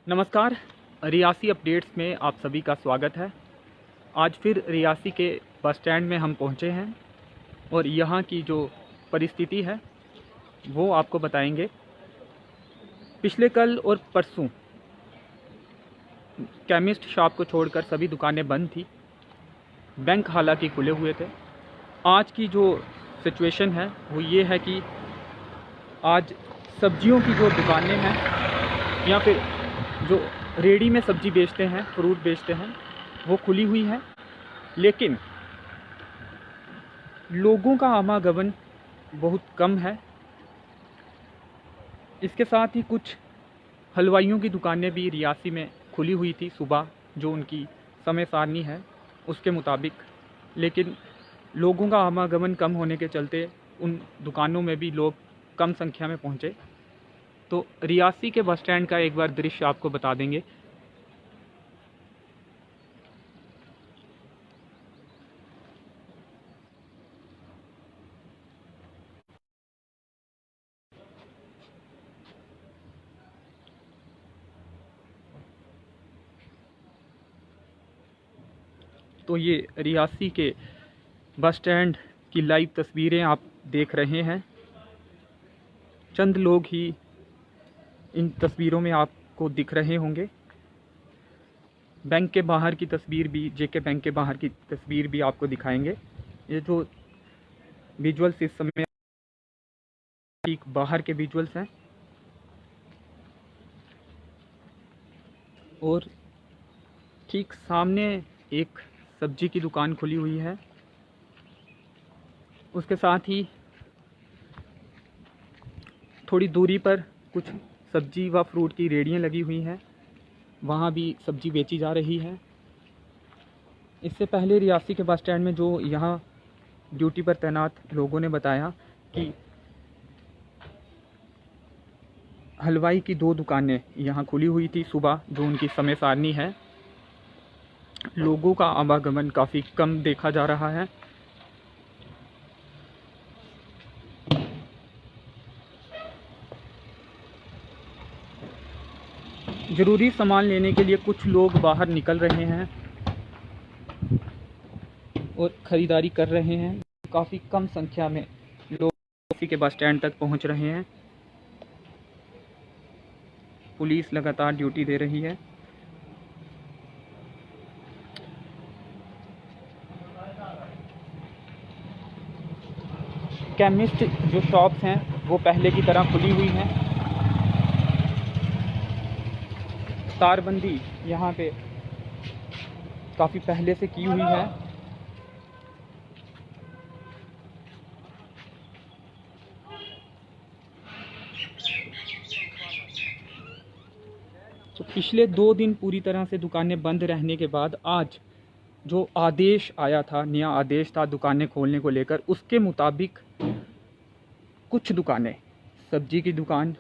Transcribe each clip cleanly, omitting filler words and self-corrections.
नमस्कार। रियासी अपडेट्स में आप सभी का स्वागत है। आज फिर रियासी के बस स्टैंड में हम पहुंचे हैं और यहाँ की जो परिस्थिति है वो आपको बताएंगे। पिछले कल और परसों केमिस्ट शॉप को छोड़कर सभी दुकानें बंद थी। बैंक हालांकि खुले हुए थे। आज की जो सिचुएशन है वो ये है कि आज सब्जियों की जो दुकानें हैं या फिर जो रेडी में सब्जी बेचते हैं, फ्रूट बेचते हैं, वो खुली हुई हैं, लेकिन लोगों का आवागमन बहुत कम है। इसके साथ ही कुछ हलवाइयों की दुकानें भी रियासी में खुली हुई थी सुबह, जो उनकी समय सारणी है उसके मुताबिक, लेकिन लोगों का आवागमन कम होने के चलते उन दुकानों में भी लोग कम संख्या में पहुंचे। तो रियासी के बस स्टैंड का एक बार दृश्य आपको बता देंगे। तो ये रियासी के बस स्टैंड की लाइव तस्वीरें आप देख रहे हैं। चंद लोग ही इन तस्वीरों में आपको दिख रहे होंगे। बैंक के बाहर की तस्वीर भी, जेके बैंक के बाहर की तस्वीर भी आपको दिखाएंगे। ये जो विजुअल्स इस समय ठीक बाहर के विजुअल्स हैं और ठीक सामने एक सब्जी की दुकान खुली हुई है। उसके साथ ही थोड़ी दूरी पर कुछ सब्जी व फ्रूट की रेहड़ियाँ लगी हुई हैं, वहाँ भी सब्जी बेची जा रही है। इससे पहले रियासी के बस स्टैंड में जो यहाँ ड्यूटी पर तैनात लोगों ने बताया कि हलवाई की 2 दुकानें यहाँ खुली हुई थी सुबह, जो उनकी समय सारणी है। लोगों का आवागमन काफ़ी कम देखा जा रहा है। ज़रूरी सामान लेने के लिए कुछ लोग बाहर निकल रहे हैं और ख़रीदारी कर रहे हैं। काफ़ी कम संख्या में लोग रियासी के बस स्टैंड तक पहुंच रहे हैं। पुलिस लगातार ड्यूटी दे रही है। केमिस्ट जो शॉप्स हैं वो पहले की तरह खुली हुई हैं। तारबंदी यहाँ पे काफ़ी पहले से की हुई है। तो पिछले 2 दिन पूरी तरह से दुकानें बंद रहने के बाद आज जो आदेश आया था, नया आदेश था दुकानें खोलने को लेकर, उसके मुताबिक कुछ दुकानें, सब्जी की दुकान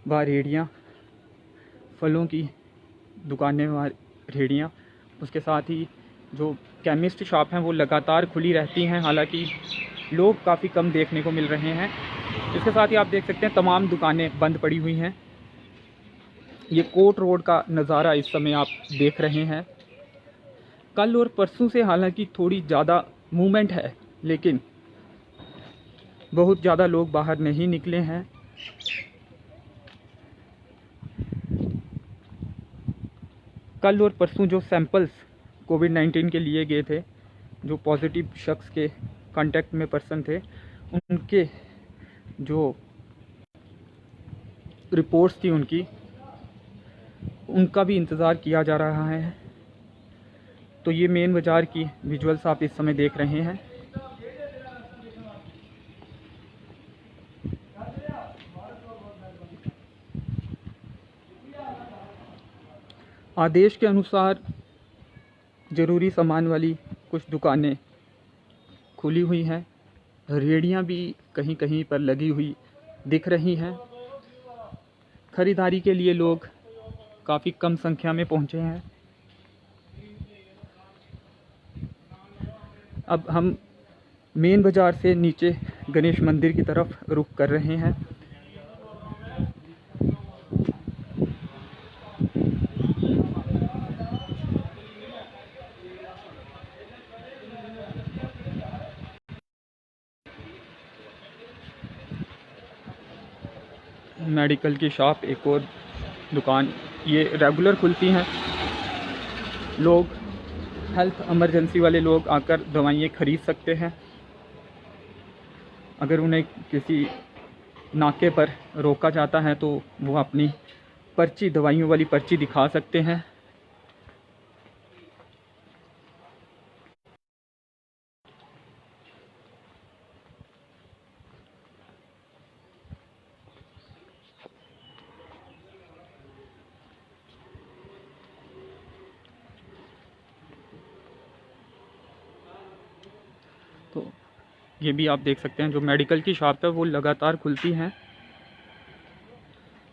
व रेहड़ियाँ, फलों की दुकानें व रेहड़ियाँ, उसके साथ ही जो केमिस्ट शॉप हैं वो लगातार खुली रहती हैं। हालांकि लोग काफ़ी कम देखने को मिल रहे हैं। इसके साथ ही आप देख सकते हैं तमाम दुकानें बंद पड़ी हुई हैं। ये कोट रोड का नज़ारा इस समय आप देख रहे हैं। कल और परसों से हालांकि थोड़ी ज़्यादा मूवमेंट है, लेकिन बहुत ज़्यादा लोग बाहर नहीं निकले हैं। कल और परसों जो सैंपल्स कोविड-19 के लिए गए थे, जो पॉजिटिव शख्स के कांटेक्ट में पर्सन थे, उनके जो रिपोर्ट्स थी उनका भी इंतज़ार किया जा रहा है। तो ये मेन बाज़ार की विजुअल्स आप इस समय देख रहे हैं। आदेश के अनुसार ज़रूरी सामान वाली कुछ दुकानें खुली हुई हैं। रेहड़ियाँ भी कहीं कहीं पर लगी हुई दिख रही हैं। ख़रीदारी के लिए लोग काफ़ी कम संख्या में पहुँचे हैं। अब हम मेन बाज़ार से नीचे गणेश मंदिर की तरफ रुख कर रहे हैं। मेडिकल की शॉप, एक और दुकान, ये रेगुलर खुलती हैं। लोग, हेल्थ इमरजेंसी वाले लोग आकर दवाइयाँ ख़रीद सकते हैं। अगर उन्हें किसी नाके पर रोका जाता है तो वो अपनी पर्ची, दवाइयों वाली पर्ची दिखा सकते हैं। तो ये भी आप देख सकते हैं, जो मेडिकल की शॉप है वो लगातार खुलती हैं।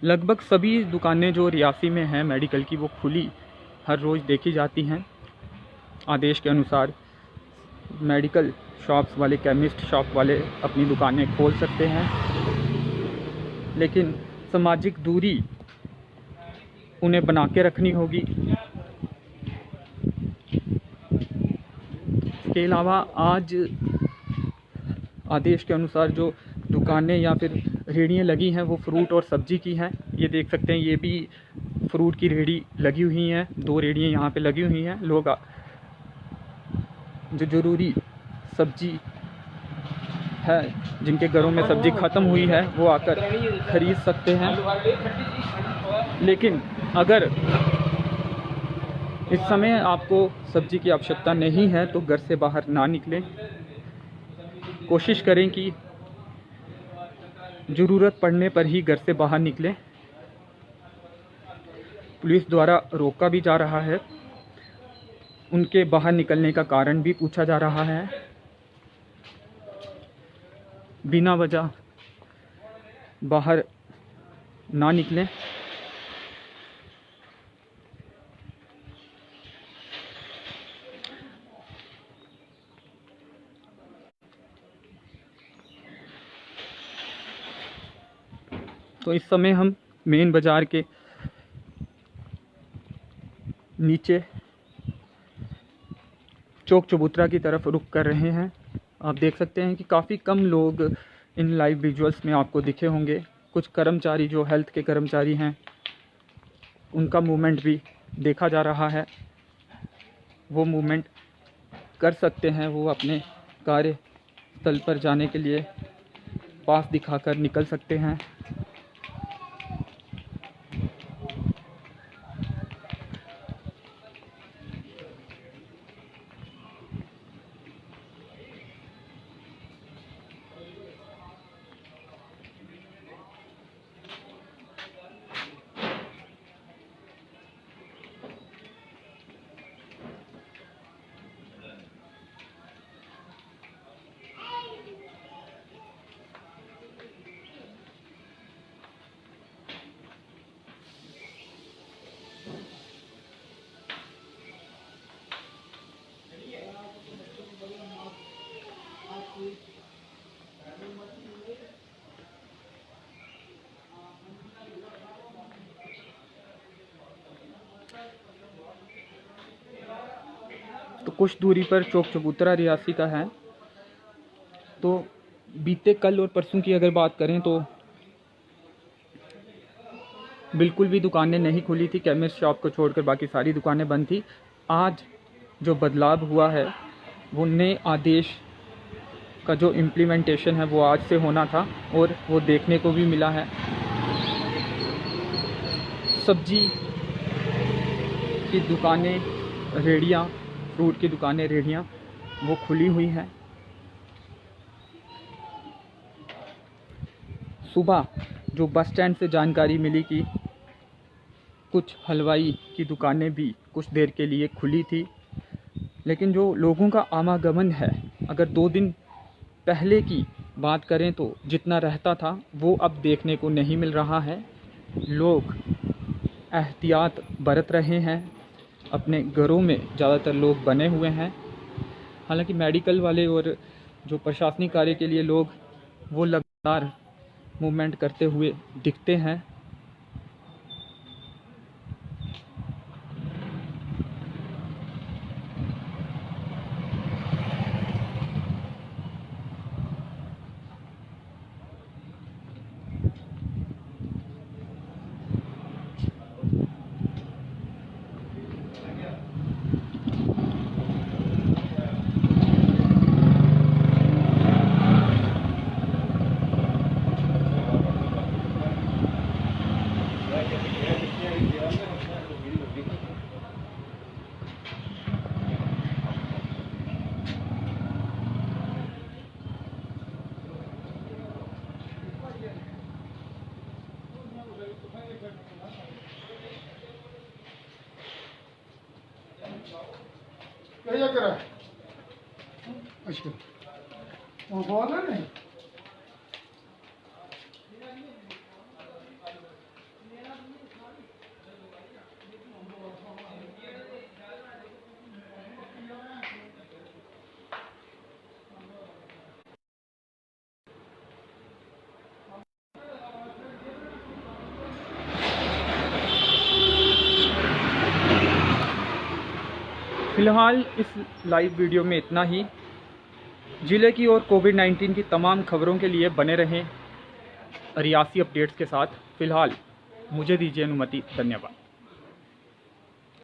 लगभग सभी दुकानें जो रियासी में हैं मेडिकल की, वो खुली हर रोज़ देखी जाती हैं। आदेश के अनुसार मेडिकल शॉप्स वाले, केमिस्ट शॉप वाले अपनी दुकानें खोल सकते हैं, लेकिन सामाजिक दूरी उन्हें बना के रखनी होगी। इसके अलावा आज आदेश के अनुसार जो दुकानें या फिर रेहड़ियाँ लगी हैं वो फ्रूट और सब्ज़ी की हैं। ये देख सकते हैं, ये भी फ्रूट की रेहड़ी लगी हुई हैं, 2 रेहड़ियाँ यहाँ पे लगी हुई हैं। लोग जो ज़रूरी सब्ज़ी है, जिनके घरों में सब्ज़ी ख़त्म हुई है, वो आकर ख़रीद सकते हैं। लेकिन अगर इस समय आपको सब्ज़ी की आवश्यकता नहीं है तो घर से बाहर ना निकलें। कोशिश करें कि ज़रूरत पड़ने पर ही घर से बाहर निकलें। पुलिस द्वारा रोका भी जा रहा है, उनके बाहर निकलने का कारण भी पूछा जा रहा है। बिना वजह बाहर ना निकलें। तो इस समय हम मेन बाज़ार के नीचे चौक चबूतरा की तरफ रुख कर रहे हैं। आप देख सकते हैं कि काफ़ी कम लोग इन लाइव विजुअल्स में आपको दिखे होंगे। कुछ कर्मचारी, जो हेल्थ के कर्मचारी हैं, उनका मूवमेंट भी देखा जा रहा है। वो मूवमेंट कर सकते हैं, वो अपने कार्यस्थल पर जाने के लिए पास दिखाकर निकल सकते हैं। तो कुछ दूरी पर चौक चबूतरा रियासी का है। तो बीते कल और परसों की अगर बात करें तो बिल्कुल भी दुकानें नहीं खुली थी। केमिस्ट शॉप को छोड़कर बाकी सारी दुकानें बंद थी। आज जो बदलाव हुआ है, वो नए आदेश का जो इम्प्लीमेंटेशन है वो आज से होना था और वो देखने को भी मिला है। सब्जी की दुकानें, रेहड़ियाँ, फ्रूट की दुकानें, रेहड़ियाँ वो खुली हुई हैं। सुबह जो बस स्टैंड से जानकारी मिली कि कुछ हलवाई की दुकानें भी कुछ देर के लिए खुली थी, लेकिन जो लोगों का आवागमन है, अगर 2 दिन पहले की बात करें तो जितना रहता था वो अब देखने को नहीं मिल रहा है। लोग एहतियात बरत रहे हैं, अपने घरों में ज़्यादातर लोग बने हुए हैं। हालांकि मेडिकल वाले और जो प्रशासनिक कार्य के लिए लोग, वो लगातार मूवमेंट करते हुए दिखते हैं। क्या करा? अच्छा, वो बहुत है नहीं। फिलहाल इस लाइव वीडियो में इतना ही। ज़िले की और कोविड-19 की तमाम खबरों के लिए बने रहें रियासी अपडेट्स के साथ। फ़िलहाल मुझे दीजिए अनुमति। धन्यवाद।